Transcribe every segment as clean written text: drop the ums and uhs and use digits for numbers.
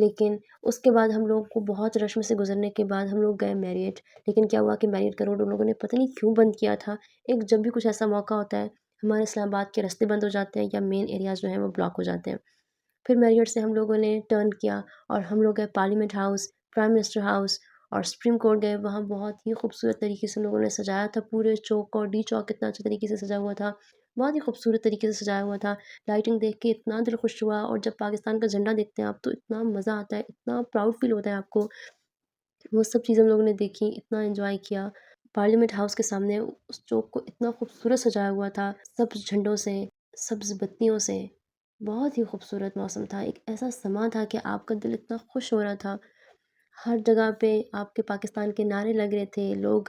لیکن اس کے بعد ہم لوگوں کو بہت رش میں سے گزرنے کے بعد ہم لوگ گئے میریٹ، لیکن کیا ہوا کہ میریٹ کا روڈ ان لوگوں نے پتہ نہیں کیوں بند کیا تھا۔ ایک جب بھی کچھ ایسا موقع ہوتا ہے ہمارے اسلام آباد کے راستے بند ہو جاتے ہیں یا مین ایریاز جو ہیں وہ بلاک ہو جاتے ہیں۔ پھر میریٹ سے ہم لوگوں نے ٹرن کیا اور ہم لوگ گئے parliament house, prime minister house اور سپریم کورٹ گئے۔ وہاں بہت ہی خوبصورت طریقے سے ہم لوگوں نے سجایا تھا پورے چوک کو، ڈی چوک اتنا اچھے طریقے سے سجا ہوا تھا، بہت ہی خوبصورت طریقے سے سجایا ہوا تھا۔ لائٹنگ دیکھ کے اتنا دل خوش ہوا، اور جب پاکستان کا جھنڈا دیکھتے ہیں آپ تو اتنا مزہ آتا ہے، اتنا پراؤڈ فیل ہوتا ہے آپ کو۔ وہ سب چیزیں ہم لوگوں نے دیکھی، اتنا انجوائے کیا۔ پارلیمنٹ ہاؤس کے سامنے اس چوک کو اتنا خوبصورت سجایا ہوا تھا، سبز جھنڈوں سے، سبز بتیوں سے، بہت ہی خوبصورت موسم تھا۔ ایک ایسا سما تھا کہ آپ کا دل اتنا خوش ہو رہا تھا۔ ہر جگہ پہ آپ کے پاکستان کے نعرے لگ رہے تھے، لوگ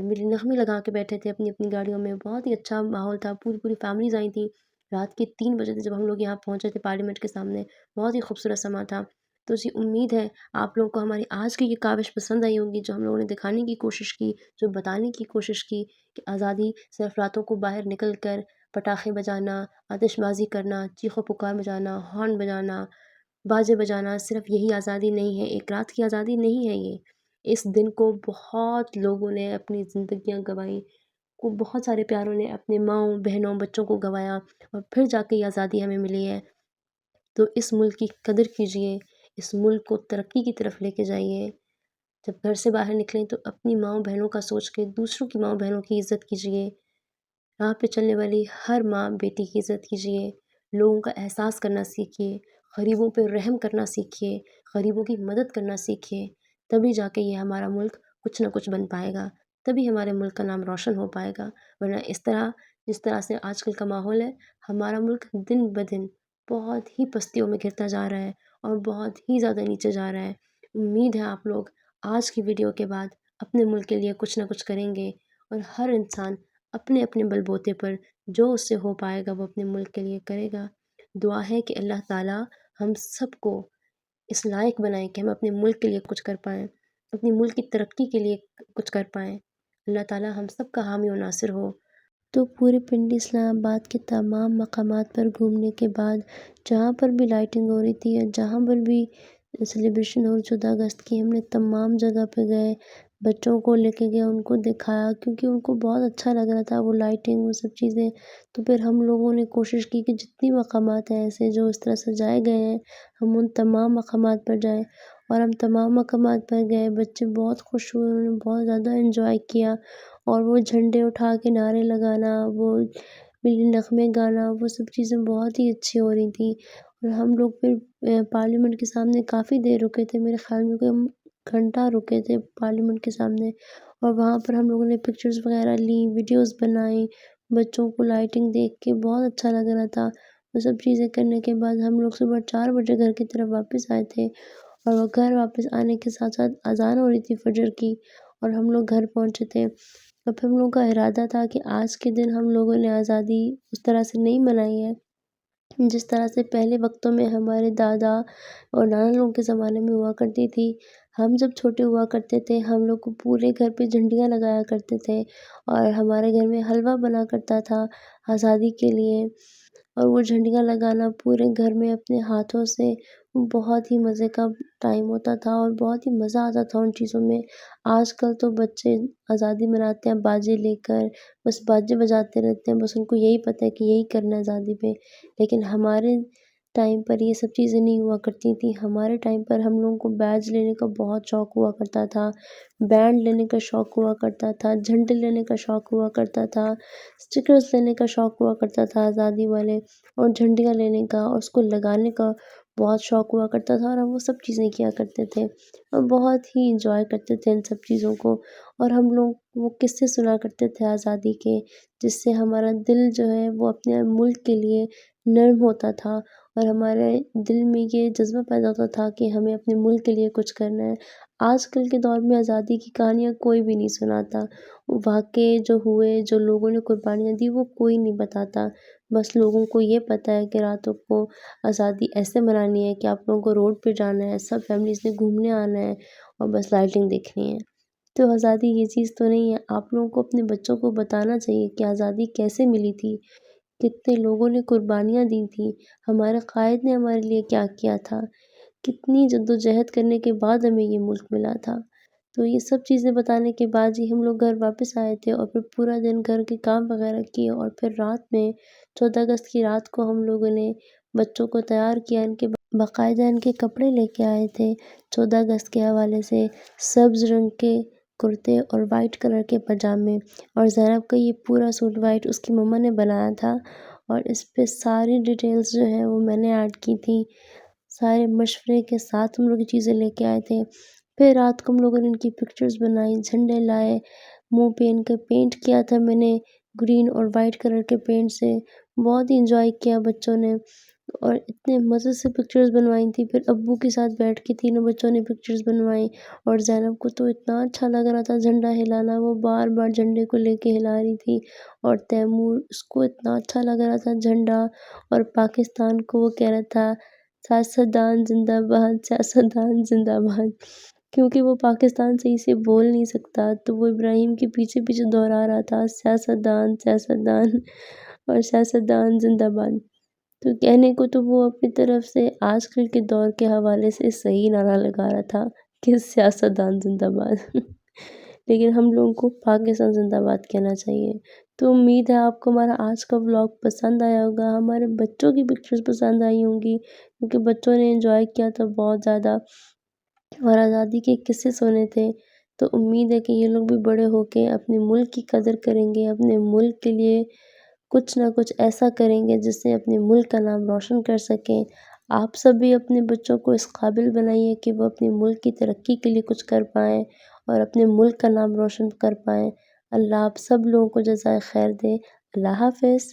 میرے نغمے لگا کے بیٹھے تھے اپنی اپنی گاڑیوں میں، بہت ہی اچھا ماحول تھا، پوری پوری فیملیز آئی تھیں۔ رات کے 3 بجے تھے جب ہم لوگ یہاں پہنچے تھے پارلیمنٹ کے سامنے، بہت ہی خوبصورت سما تھا۔ تو جی امید ہے آپ لوگوں کو ہماری آج کی یہ کاوش پسند آئی ہوگی، جو ہم لوگوں نے دکھانے کی کوشش کی، جو بتانے کی کوشش کی کہ آزادی صرف راتوں کو باہر نکل کر پٹاخے بجانا، آتش بازی کرنا، چیخ و پکار بجانا، ہارن بجانا، باجے بجانا، صرف یہی آزادی نہیں ہے، ایک رات کی آزادی نہیں ہے یہ۔ اس دن کو بہت لوگوں نے اپنی زندگیاں گنوائیں، کو بہت سارے پیاروں نے اپنے ماؤں بہنوں بچوں کو گنوایا، اور پھر جا کے یہ آزادی ہمیں ملی ہے۔ تو اس ملک کی قدر کیجئے، اس ملک کو ترقی کی طرف لے کے جائیے۔ جب گھر سے باہر نکلیں تو اپنی ماؤں بہنوں کا سوچ کے دوسروں کی ماؤں بہنوں کی عزت کیجئے۔ راہ پہ چلنے والی ہر ماں بیٹی کی عزت کیجئے، لوگوں کا احساس کرنا سیکھیے، غریبوں پہ رحم کرنا سیکھیے، غریبوں کی مدد کرنا سیکھیے، تبھی جا کے یہ ہمارا ملک کچھ نہ کچھ بن پائے گا، تبھی ہمارے ملک کا نام روشن ہو پائے گا۔ ورنہ اس طرح جس طرح سے آج کل کا ماحول ہے، ہمارا ملک دن بدن بہت ہی پستیوں میں گرتا جا رہا ہے اور بہت ہی زیادہ نیچے جا رہا ہے۔ امید ہے آپ لوگ آج کی ویڈیو کے بعد اپنے ملک کے لیے کچھ نہ کچھ کریں گے، اور ہر انسان اپنے اپنے بل بوتے پر جو اس سے ہو پائے گا وہ اپنے ملک کے لیے کرے گا۔ دعا ہے کہ اللہ تعالیٰ ہم سب کو اس لائق بنائیں کہ ہم اپنے ملک کے لیے کچھ کر پائیں، اپنے ملک کی ترقی کے لیے کچھ کر پائیں۔ اللہ تعالیٰ ہم سب کا حامی و ناصر ہو۔ تو پورے پنڈی اسلام آباد کے تمام مقامات پر گھومنے کے بعد جہاں پر بھی لائٹنگ ہو رہی تھی یا جہاں پر بھی سیلیبریشن ہو 14 اگست کی، ہم نے تمام جگہ پہ گئے، بچوں کو لے کے گئے، ان کو دکھایا کیونکہ ان کو بہت اچھا لگ رہا تھا وہ لائٹنگ وہ سب چیزیں۔ تو پھر ہم لوگوں نے کوشش کی کہ جتنی مقامات ہیں ایسے جو اس طرح سجائے گئے ہیں، ہم ان تمام مقامات پر جائیں، اور ہم تمام مقامات پر گئے۔ بچے بہت خوش ہوئے، انہوں نے بہت زیادہ انجوائے کیا، اور وہ جھنڈے اٹھا کے نعرے لگانا، وہ ملی نغمے گانا، وہ سب چیزیں بہت ہی اچھی ہو رہی تھیں۔ اور ہم لوگ پھر پارلیمنٹ کے سامنے کافی دیر رکے تھے، میرے خیال میں کوئی ہم گھنٹہ رکے تھے پارلیمنٹ کے سامنے، اور وہاں پر ہم لوگوں نے پکچرز وغیرہ لیں، ویڈیوز بنائیں، بچوں کو لائٹنگ دیکھ کے بہت اچھا لگ رہا تھا۔ وہ سب چیزیں کرنے کے بعد ہم لوگ صبح 4 بجے گھر کی طرف واپس آئے تھے، اور وہ گھر واپس آنے کے ساتھ ساتھ اذان ہو رہی تھی فجر کی، اور ہم لوگ گھر پہنچے تھے۔ اور پھر ہم لوگوں کا ارادہ تھا کہ آج کے دن ہم لوگوں نے آزادی اس طرح سے نہیں منائی ہے جس طرح سے پہلے وقتوں میں ہمارے دادا اور نانا لوگوں کے زمانے میں ہوا کرتی تھی۔ ہم جب چھوٹے ہوا کرتے تھے ہم لوگ کو پورے گھر پہ جھنڈیاں لگایا کرتے تھے، اور ہمارے گھر میں حلوہ بنا کرتا تھا آزادی کے لیے، اور وہ جھنڈیاں لگانا پورے گھر میں اپنے ہاتھوں سے، بہت ہی مزے کا ٹائم ہوتا تھا اور بہت ہی مزہ آتا تھا ان چیزوں میں۔ آج کل تو بچے آزادی مناتے ہیں باجے لے کر، بس باجے بجاتے رہتے ہیں، بس ان کو یہی پتہ ہے کہ یہی کرنا ہے آزادی پہ۔ لیکن ہمارے ٹائم پر یہ سب چیزیں نہیں ہوا کرتی تھیں۔ ہمارے ٹائم پر ہم لوگوں کو بیج لینے کا بہت شوق ہوا کرتا تھا، بینڈ لینے کا شوق ہوا کرتا تھا، جھنڈے لینے کا شوق ہوا کرتا تھا، اسٹکرز لینے کا شوق ہوا کرتا تھا آزادی والے، اور جھنڈیاں لینے کا اور اس کو لگانے کا بہت شوق ہوا کرتا تھا، اور ہم وہ سب چیزیں کیا کرتے تھے اور بہت ہی انجوائے کرتے تھے ان سب چیزوں کو۔ اور ہم لوگ وہ قصے سنا کرتے تھے آزادی کے، جس سے ہمارا دل جو ہے وہ اپنے ملک کے لیے نرم ہوتا تھا، اور ہمارے دل میں یہ جذبہ پیدا ہوتا تھا کہ ہمیں اپنے ملک کے لیے کچھ کرنا ہے۔ آج کل کے دور میں آزادی کی کہانیاں کوئی بھی نہیں سناتا، واقعے جو ہوئے، جو لوگوں نے قربانیاں دی، وہ کوئی نہیں بتاتا۔ بس لوگوں کو یہ پتہ ہے کہ راتوں کو آزادی ایسے منانی ہے کہ آپ لوگوں کو روڈ پہ جانا ہے، سب فیملیز نے گھومنے آنا ہے، اور بس لائٹنگ دیکھنی ہے۔ تو آزادی یہ چیز تو نہیں ہے۔ آپ لوگوں کو اپنے بچوں کو بتانا چاہیے کہ آزادی کیسے ملی تھی، کتنے لوگوں نے قربانیاں دی تھیں، ہمارے قائد نے ہمارے لیے کیا کیا تھا۔ کتنی جدوجہد کرنے کے بعد ہمیں یہ ملک ملا تھا۔ تو یہ سب چیزیں بتانے کے بعد ہی ہم لوگ گھر واپس آئے تھے اور پھر پورا دن گھر کے کام وغیرہ کیے، اور پھر رات میں 14 اگست کی رات کو ہم لوگوں نے بچوں کو تیار کیا، ان کے باقاعدہ ان کے کپڑے لے کے آئے تھے 14 اگست کے حوالے سے، سبز رنگ کے کرتے اور وائٹ کلر کے پاجامے، اور زینب کا یہ پورا سوٹ وائٹ اس کی مما نے بنایا تھا، اور اس پہ ساری ڈیٹیلز جو ہیں وہ میں نے ایڈ کی تھی۔ سارے مشورے کے ساتھ ہم لوگ یہ چیزیں لے کے آئے تھے۔ پھر رات کو ہم لوگوں نے ان کی پکچرز بنائی، جھنڈے لائے، منہ پہ ان کے پینٹ کیا تھا میں نے گرین اور وائٹ کلر کے پینٹ سے، بہت ہی انجوائے کیا بچوں نے، اور اتنے مزے سے پکچرز بنوائی تھی۔ پھر ابو کے ساتھ بیٹھ کے تینوں بچوں نے پکچرز بنوائی، اور زینب کو تو اتنا اچھا لگ رہا تھا جھنڈا ہلانا، وہ بار بار جھنڈے کو لے کے ہلا رہی تھی، اور تیمور اس کو اتنا اچھا لگ رہا تھا جھنڈا، اور پاکستان کو وہ کہہ رہا تھا سیاستدان زندہ باد، سیاستدان زندہ باد، کیونکہ وہ پاکستان صحیح سے بول نہیں سکتا، تو وہ ابراہیم کے پیچھے پیچھے دہرا رہا تھا سیاستدان سیاستدان، اور سیاستدان زندہ باد۔ تو کہنے کو تو وہ اپنی طرف سے آج کل کے دور کے حوالے سے صحیح نعرہ لگا رہا تھا کہ سیاستدان زندہ باد لیکن ہم لوگوں کو پاکستان زندہ باد کہنا چاہیے۔ تو امید ہے آپ کو ہمارا آج کا ولاگ پسند آیا ہوگا، ہمارے بچوں کی پکچرز پسند آئی ہوں گی، کیونکہ بچوں نے انجوائے کیا تھا بہت زیادہ، اور آزادی کے قصے سنے تھے۔ تو امید ہے کہ یہ لوگ بھی بڑے ہو کے اپنے ملک کی قدر کریں گے، اپنے ملک کے لیے کچھ نہ کچھ ایسا کریں گے جس سے اپنے ملک کا نام روشن کر سکیں۔ آپ سب بھی اپنے بچوں کو اس قابل بنائیے کہ وہ اپنے ملک کی ترقی کے لیے کچھ کر پائیں اور اپنے ملک کا نام روشن کر پائیں۔ اللہ آپ سب لوگوں کو جزائے خیر دے۔ اللہ حافظ۔